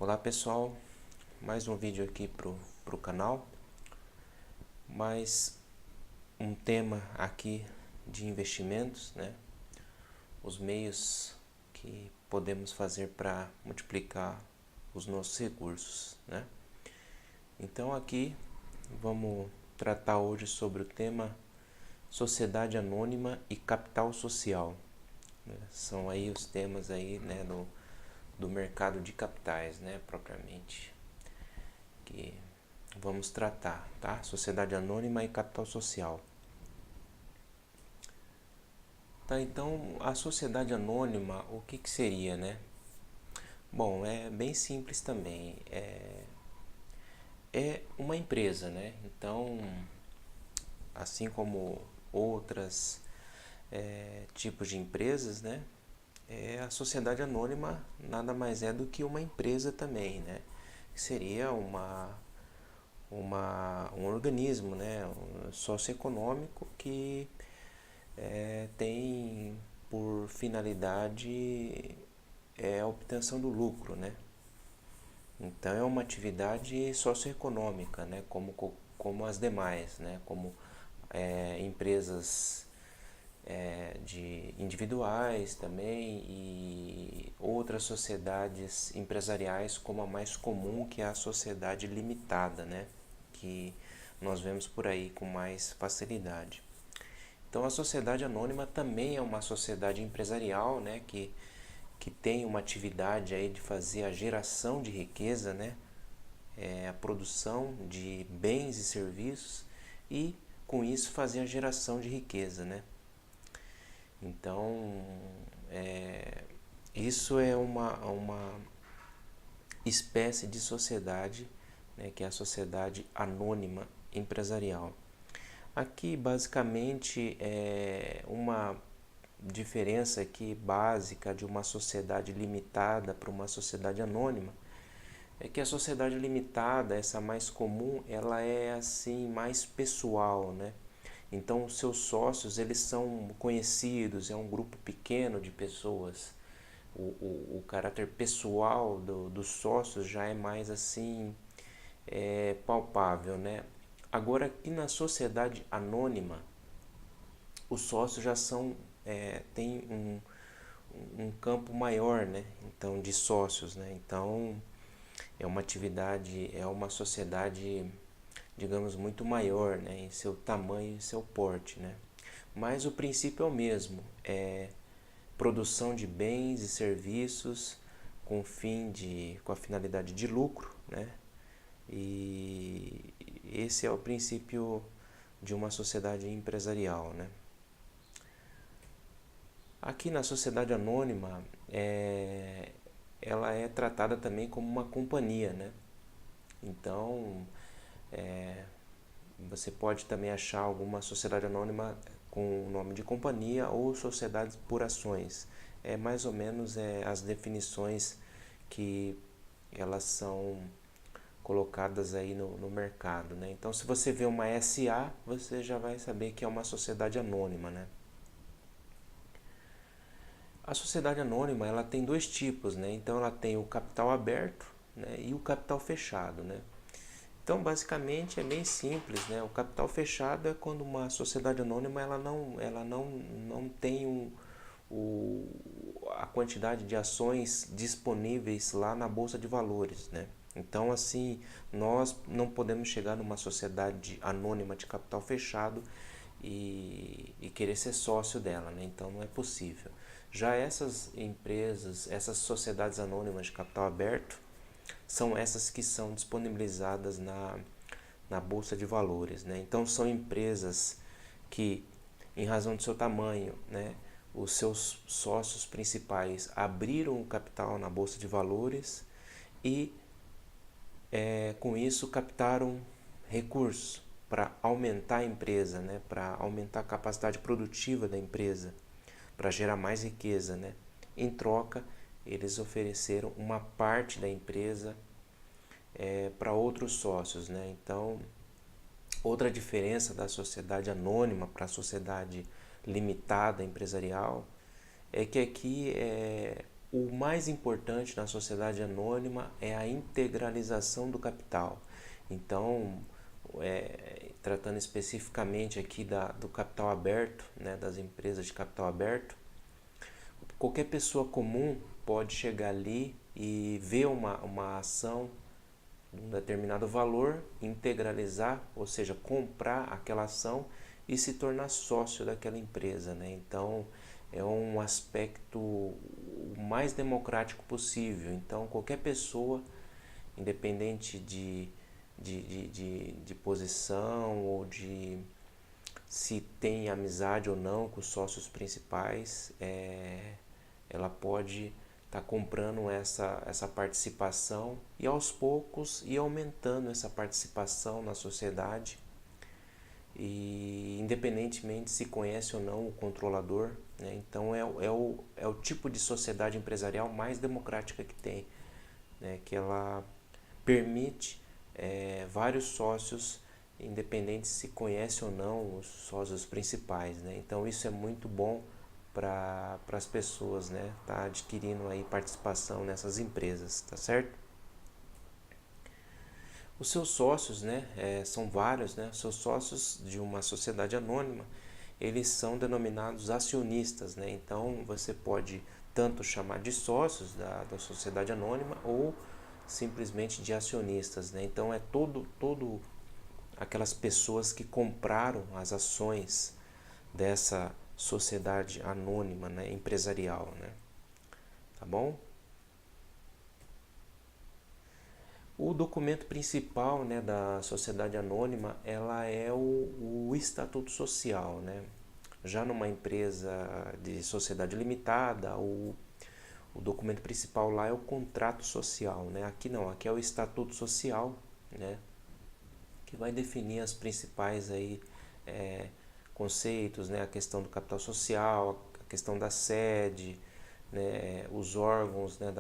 Olá pessoal, mais um vídeo aqui pro canal, mais um tema aqui de investimentos, né? Os meios que podemos fazer para multiplicar os nossos recursos, né? Então aqui vamos tratar hoje sobre o tema sociedade anônima e capital social, né? São aí os temas aí, né, do mercado de capitais, né, propriamente, que vamos tratar, tá? Sociedade anônima e capital social. Tá, então a sociedade anônima, o que seria, né? Bom, é bem simples também. É uma empresa, né? Então, assim como outras tipos de empresas, né? A sociedade anônima nada mais é do que uma empresa também, né? Seria um organismo, né, socioeconômico que tem por finalidade a obtenção do lucro, né? Então é uma atividade socioeconômica, né, como as demais, né, como empresas de individuais também e outras sociedades empresariais, como a mais comum, que é a sociedade limitada, né, que nós vemos por aí com mais facilidade. Então a sociedade anônima também é uma sociedade empresarial, né, que tem uma atividade aí de fazer a geração de riqueza, né, a produção de bens e serviços e com isso fazer a geração de riqueza, né. Então isso é uma espécie de sociedade, né, que é a sociedade anônima empresarial. Aqui basicamente é uma diferença aqui básica de uma sociedade limitada para uma sociedade anônima é que a sociedade limitada, essa mais comum, ela é assim mais pessoal, né? Então os seus sócios eles são conhecidos, é um grupo pequeno de pessoas. O caráter pessoal dos sócios já é mais assim palpável, né? Agora aqui na sociedade anônima os sócios já são tem um campo maior, né? Então de sócios, né? Então é uma atividade, é uma sociedade, digamos, muito maior, né? Em seu tamanho e seu porte, né? Mas o princípio é o mesmo, é produção de bens e serviços com a finalidade de lucro, né? E esse é o princípio de uma sociedade empresarial, né? Aqui na sociedade anônima, ela é tratada também como uma companhia, né? Então, você pode também achar alguma sociedade anônima com o nome de companhia ou sociedades por ações. É mais ou menos as definições que elas são colocadas aí no mercado, né? Então, se você vê uma SA, você já vai saber que é uma sociedade anônima, né? A sociedade anônima ela tem dois tipos, né? Então ela tem o capital aberto, né, e o capital fechado, né? Então basicamente é bem simples, né? O capital fechado é quando uma sociedade anônima ela não tem a quantidade de ações disponíveis lá na bolsa de valores, né? Então assim nós não podemos chegar numa sociedade anônima de capital fechado e querer ser sócio dela, né? Então não é possível. Já essas empresas, essas sociedades anônimas de capital aberto, são essas que são disponibilizadas na Bolsa de Valores, né? Então são empresas que, em razão do seu tamanho, né, os seus sócios principais abriram o capital na Bolsa de Valores e com isso captaram recursos para aumentar a empresa, né, para aumentar a capacidade produtiva da empresa, para gerar mais riqueza, né? Em troca, eles ofereceram uma parte da empresa para outros sócios, né? Então, outra diferença da sociedade anônima para a sociedade limitada empresarial é que aqui o mais importante na sociedade anônima é a integralização do capital. Então, tratando especificamente aqui do capital aberto, né, das empresas de capital aberto, qualquer pessoa comum pode chegar ali e ver uma ação de um determinado valor, integralizar, ou seja, comprar aquela ação e se tornar sócio daquela empresa, né? Então, é um aspecto o mais democrático possível. Então, qualquer pessoa, independente de posição ou de se tem amizade ou não com os sócios principais, ela pode estar comprando essa participação e aos poucos ir aumentando essa participação na sociedade, e independentemente se conhece ou não o controlador, né? Então é o tipo de sociedade empresarial mais democrática que tem, né? Que ela permite vários sócios, independente se conhece ou não os sócios principais, né? Então isso é muito bom para as pessoas, né? Tá adquirindo aí participação nessas empresas, tá certo? Os seus sócios, né, são vários, né? Os seus sócios de uma sociedade anônima, eles são denominados acionistas, né? Então você pode tanto chamar de sócios da sociedade anônima ou simplesmente de acionistas, né? Então é todo aquelas pessoas que compraram as ações dessa sociedade anônima, né, empresarial, né? Tá bom? O documento principal, né, da sociedade anônima, ela é o estatuto social, né? Já numa empresa de sociedade limitada, o documento principal lá é o contrato social, né? Aqui não, aqui é o estatuto social, né? Que vai definir as principais aí, conceitos, né? A questão do capital social, a questão da sede, né, os órgãos, né,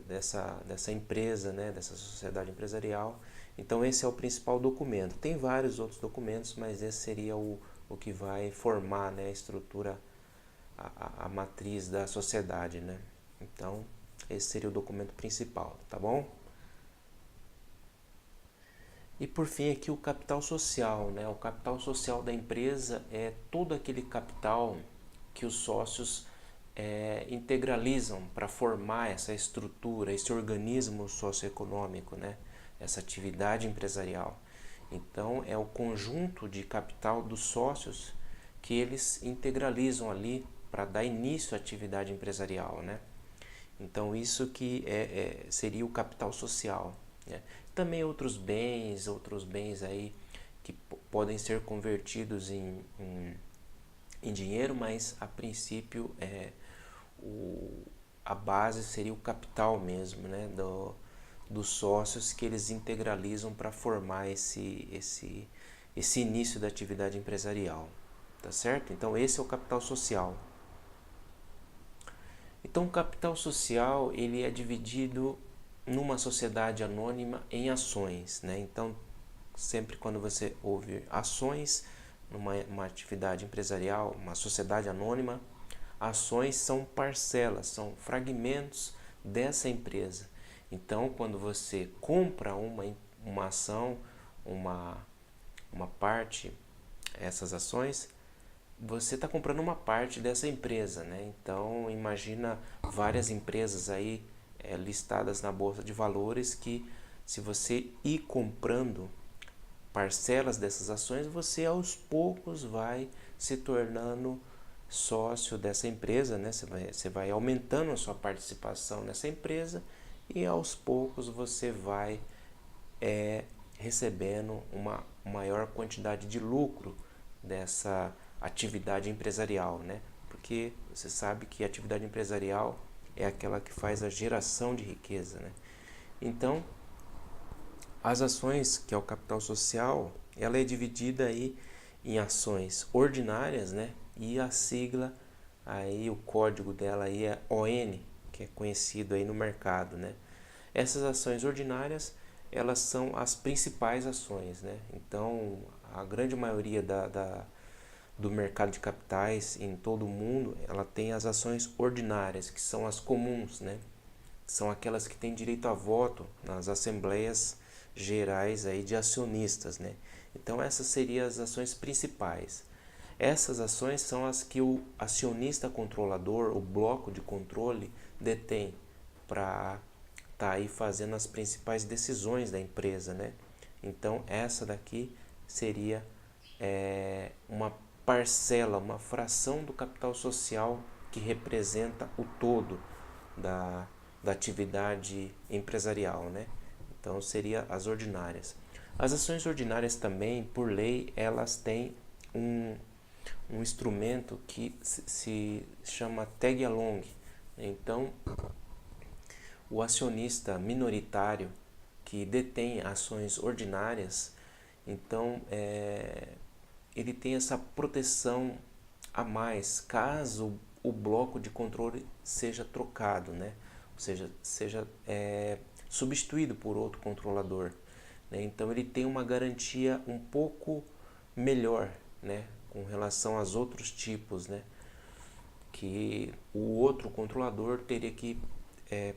dessa empresa, né, dessa sociedade empresarial. Então esse é o principal documento. Tem vários outros documentos, mas esse seria o que vai formar, né, a estrutura, a matriz da sociedade, né? Então esse seria o documento principal, tá bom? E por fim aqui o capital social, né? O capital social da empresa é todo aquele capital que os sócios integralizam para formar essa estrutura, esse organismo socioeconômico, né? Essa atividade empresarial. Então é o conjunto de capital dos sócios que eles integralizam ali para dar início à atividade empresarial, né? Então isso que seria o capital social, né? Também outros bens aí que podem ser convertidos em dinheiro, mas a princípio a base seria o capital mesmo, né? Dos sócios que eles integralizam para formar esse início da atividade empresarial, tá certo? Então esse é o capital social. Então o capital social ele é dividido numa sociedade anônima em ações, né? Então sempre quando você ouve ações numa atividade empresarial, uma sociedade anônima, ações são parcelas, são fragmentos dessa empresa. Então quando você compra uma ação, uma parte, essas ações, você está comprando uma parte dessa empresa, né? Então imagina várias empresas aí listadas na bolsa de valores que se você ir comprando parcelas dessas ações, você aos poucos vai se tornando sócio dessa empresa, né? Você vai aumentando a sua participação nessa empresa e aos poucos você vai recebendo uma maior quantidade de lucro dessa atividade empresarial, né? Porque você sabe que a atividade empresarial é aquela que faz a geração de riqueza, né? Então, as ações, que é o capital social, ela é dividida aí em ações ordinárias, né? E a sigla aí, o código dela aí é ON, que é conhecido aí no mercado, né? Essas ações ordinárias, elas são as principais ações, né? Então, a grande maioria do mercado de capitais em todo o mundo, ela tem as ações ordinárias, que são as comuns, né? São aquelas que têm direito a voto nas assembleias gerais aí de acionistas, né? Então essas seriam as ações principais. Essas ações são as que o acionista controlador, o bloco de controle, detém para estar aí fazendo as principais decisões da empresa, né? Então essa daqui seria uma parcela, uma fração do capital social que representa o todo da atividade empresarial, né? Então seria as ordinárias. As ações ordinárias também, por lei, elas têm um instrumento que se chama tag along. Então, o acionista minoritário que detém ações ordinárias, então ele tem essa proteção a mais caso o bloco de controle seja trocado, né? Ou seja substituído por outro controlador, né? Então ele tem uma garantia um pouco melhor, né? Com relação aos outros tipos, né? Que o outro controlador teria que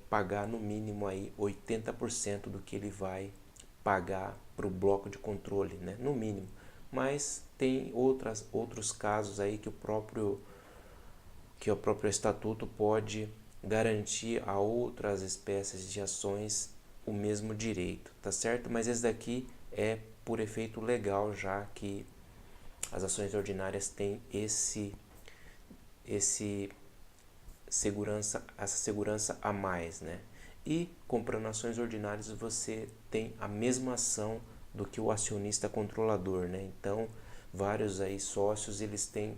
pagar no mínimo aí 80% do que ele vai pagar para o bloco de controle, né? No mínimo. Mas tem outros casos aí que o próprio estatuto pode garantir a outras espécies de ações o mesmo direito, tá certo? Mas esse daqui é por efeito legal, já que as ações ordinárias têm essa segurança a mais, né? E comprando ações ordinárias você tem a mesma ação do que o acionista controlador, né? Então vários aí sócios eles têm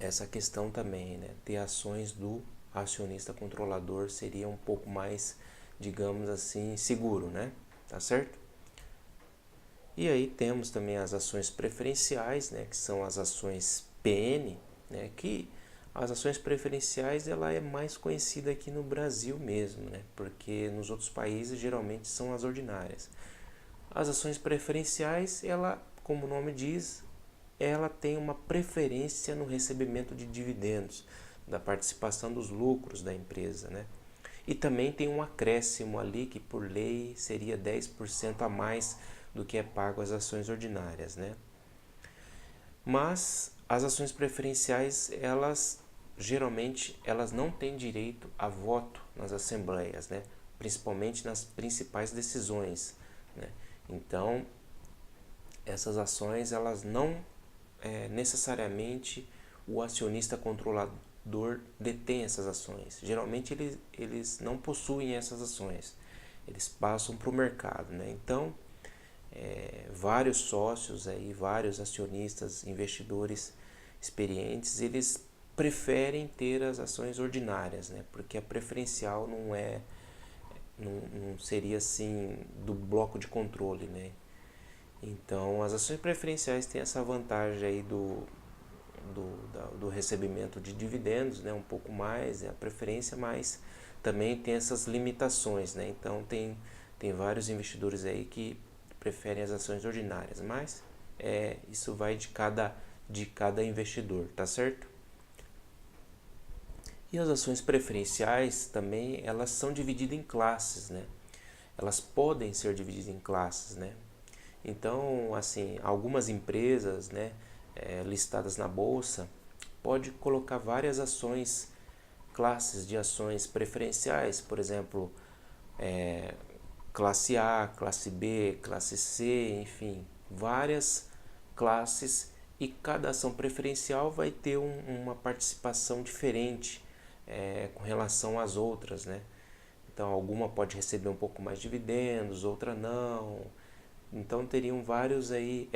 essa questão também, né? Ter ações do acionista controlador seria um pouco mais, digamos assim, seguro, né? Tá certo? E aí temos também as ações preferenciais, né? Que são as ações PN, né? Que as ações preferenciais ela é mais conhecida aqui no Brasil mesmo, né? Porque nos outros países geralmente são as ordinárias. As ações preferenciais, ela, como o nome diz, ela tem uma preferência no recebimento de dividendos, da participação dos lucros da empresa, né? E também tem um acréscimo ali que por lei seria 10% a mais do que é pago às ações ordinárias, né? Mas as ações preferenciais, elas geralmente elas não têm direito a voto nas assembleias, né? Principalmente nas principais decisões, né? Então, essas ações elas não necessariamente o acionista controlador detém essas ações. Geralmente eles não possuem essas ações, eles passam para o mercado, né? Então, vários sócios, aí, vários acionistas, investidores experientes, eles preferem ter as ações ordinárias, né? Porque a preferencial não seria assim do bloco de controle, né? Então, as ações preferenciais têm essa vantagem aí do recebimento de dividendos, né? Um pouco mais, a preferência, mas também tem essas limitações, né? Então, tem vários investidores aí que preferem as ações ordinárias, mas isso vai de cada investidor, tá certo? E as ações preferenciais também, elas são divididas em classes, né? Elas podem ser divididas em classes, né? Então, assim, algumas empresas, né, listadas na bolsa, pode colocar várias ações, classes de ações preferenciais, por exemplo, classe A, classe B, classe C, enfim, várias classes e cada ação preferencial vai ter uma participação diferente com relação às outras, né? Então, alguma pode receber um pouco mais de dividendos, outra não. Então, teriam vários aí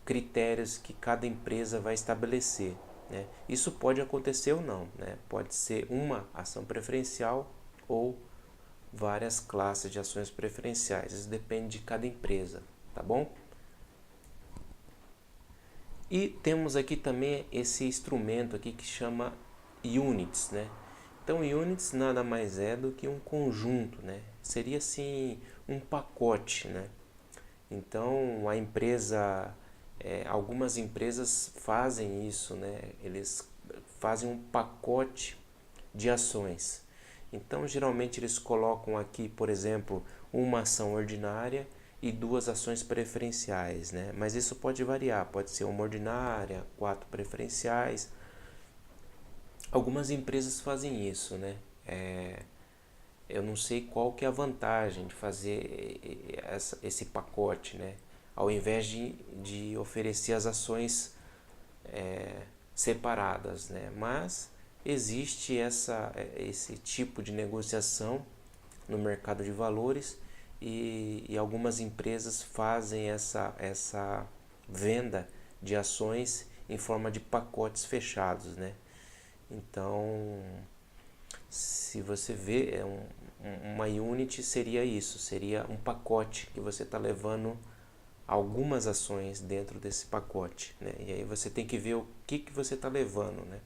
critérios que cada empresa vai estabelecer, né? Isso pode acontecer ou não, né? Pode ser uma ação preferencial ou várias classes de ações preferenciais. Isso depende de cada empresa, tá bom? E temos aqui também esse instrumento aqui que chama units, né? Então, units nada mais é do que um conjunto, né? Seria assim um pacote, né? Então, a empresa Algumas empresas fazem isso, né? Eles fazem um pacote de ações. Então, geralmente eles colocam aqui, por exemplo, uma ação ordinária e duas ações preferenciais, né? Mas isso pode variar, pode ser uma ordinária, 4 preferenciais. Algumas empresas fazem isso, né? Eu não sei qual que é a vantagem de fazer esse pacote, né? Ao invés de oferecer as ações separadas, né? Mas existe esse tipo de negociação no mercado de valores e algumas empresas fazem essa venda de ações em forma de pacotes fechados, né? Então, se você vê, uma unit seria isso, seria um pacote que você está levando algumas ações dentro desse pacote, né? E aí você tem que ver o que você está levando, né?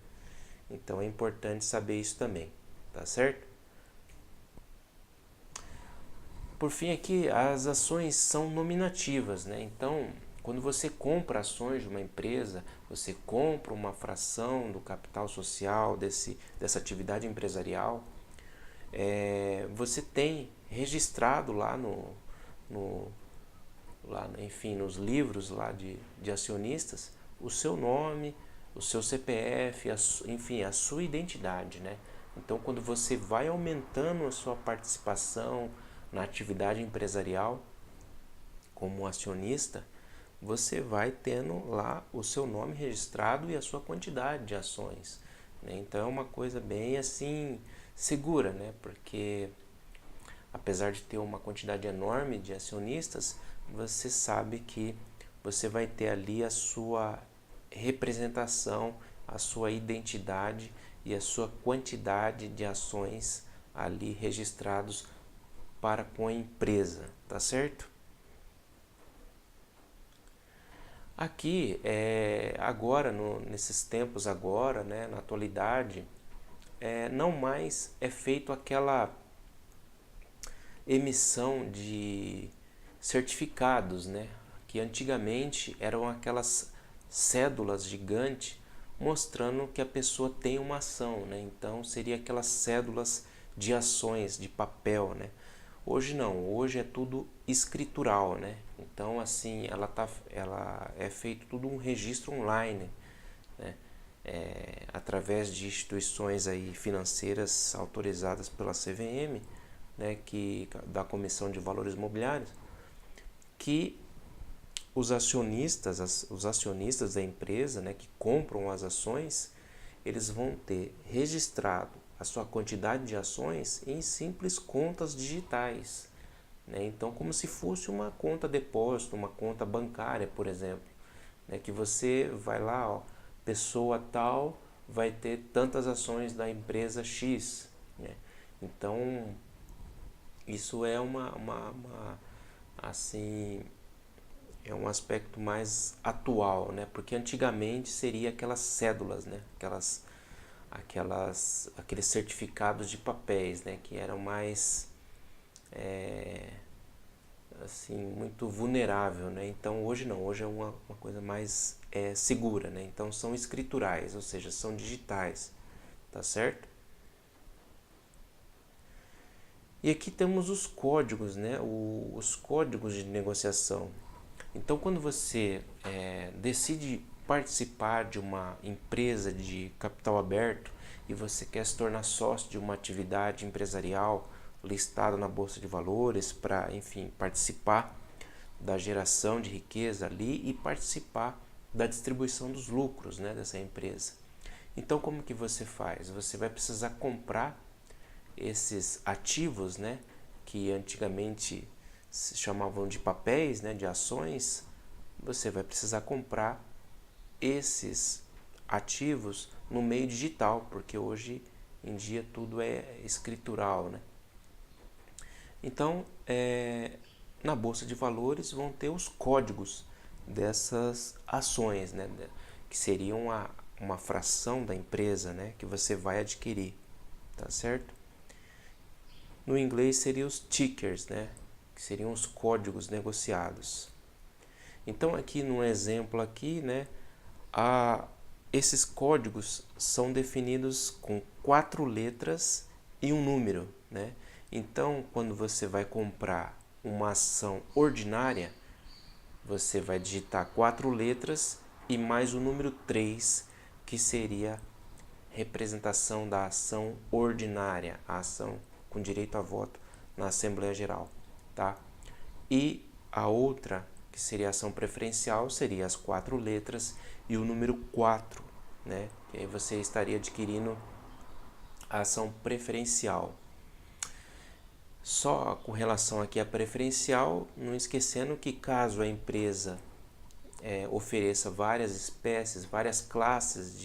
Então é importante saber isso também, tá certo? Por fim aqui, as ações são nominativas, né? Então, quando você compra ações de uma empresa, você compra uma fração do capital social dessa atividade empresarial, você tem registrado lá enfim, nos livros lá de acionistas, o seu nome, o seu CPF, enfim, a sua identidade, né? Então, quando você vai aumentando a sua participação na atividade empresarial como acionista, você vai tendo lá o seu nome registrado e a sua quantidade de ações, né? Então, é uma coisa bem assim segura, né? Porque apesar de ter uma quantidade enorme de acionistas, você sabe que você vai ter ali a sua representação, a sua identidade e a sua quantidade de ações ali registrados para com a empresa, tá certo? Aqui, agora, nesses tempos agora, né, na atualidade, não mais é feito aquela emissão de certificados, né? Que antigamente eram aquelas cédulas gigantes mostrando que a pessoa tem uma ação, né? Então seria aquelas cédulas de ações de papel, né? Hoje não, hoje é tudo escritural, né? Então assim, ela é feito tudo um registro online, né? Através de instituições aí financeiras autorizadas pela CVM, né, da Comissão de Valores Mobiliários, que os acionistas da empresa, né, que compram as ações, eles vão ter registrado a sua quantidade de ações em simples contas digitais, né? Então, como se fosse uma conta depósito, uma conta bancária, por exemplo, né, que você vai lá, ó, pessoa tal vai ter tantas ações da empresa X, né? Então, isso é assim, é um aspecto mais atual, né? Porque antigamente seria aquelas cédulas, né? Aqueles certificados de papéis, né? Que eram mais assim, muito vulnerável, né? Então hoje não, hoje é uma coisa mais segura, né? Então são escriturais, ou seja, são digitais, tá certo? E aqui temos os códigos, né? Os códigos de negociação. Então, quando você decide participar de uma empresa de capital aberto e você quer se tornar sócio de uma atividade empresarial listada na Bolsa de Valores para, enfim, participar da geração de riqueza ali e participar da distribuição dos lucros, né, dessa empresa. Então, como que você faz? Você vai precisar comprar esses ativos, né, que antigamente se chamavam de papéis, né, de ações. Você vai precisar comprar esses ativos no meio digital, porque hoje em dia tudo é escritural, né? Então, na Bolsa de Valores vão ter os códigos dessas ações, né, que seriam uma fração da empresa, né, que você vai adquirir, tá certo? No inglês seriam os tickers, né, que seriam os códigos negociados. Então aqui no exemplo aqui, né, esses códigos são definidos com 4 letras e um número, né? Então, quando você vai comprar uma ação ordinária, você vai digitar 4 letras e mais o número 3, que seria representação da ação ordinária, a ação com direito a voto na Assembleia Geral, tá? E a outra, que seria a ação preferencial, seria as 4 letras e o número 4, né? E aí você estaria adquirindo a ação preferencial. Só com relação aqui à preferencial, não esquecendo que caso a empresa ofereça várias espécies, várias classes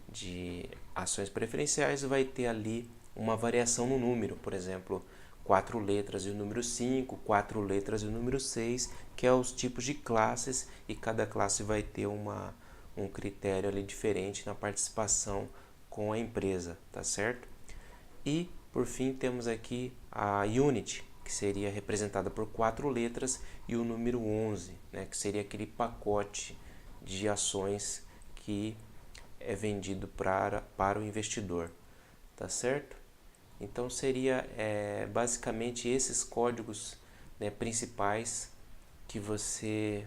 de ações preferenciais, vai ter ali uma variação no número, por exemplo, 4 letras e o número 5, 4 letras e o número 6, que é os tipos de classes, e cada classe vai ter um critério ali diferente na participação com a empresa, tá certo? E, por fim, temos aqui a Unity, que seria representada por 4 letras, e o número 11, né, que seria aquele pacote de ações que é vendido para o investidor, tá certo? Então seria basicamente esses códigos, né, principais que você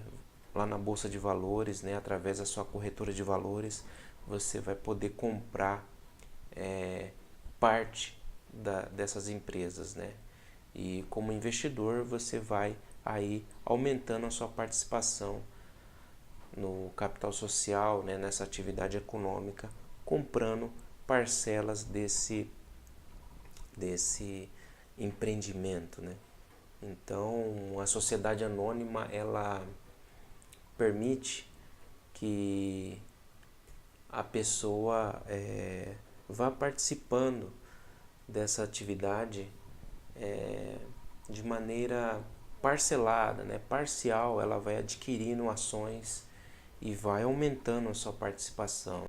lá na Bolsa de Valores, né, através da sua corretora de valores, você vai poder comprar parte dessas empresas, né? E como investidor você vai aí aumentando a sua participação no capital social, né, nessa atividade econômica, comprando parcelas desse empreendimento, né? Então, a sociedade anônima, ela permite que a pessoa vá participando dessa atividade de maneira parcelada, né? Parcial, ela vai adquirindo ações e vai aumentando a sua participação.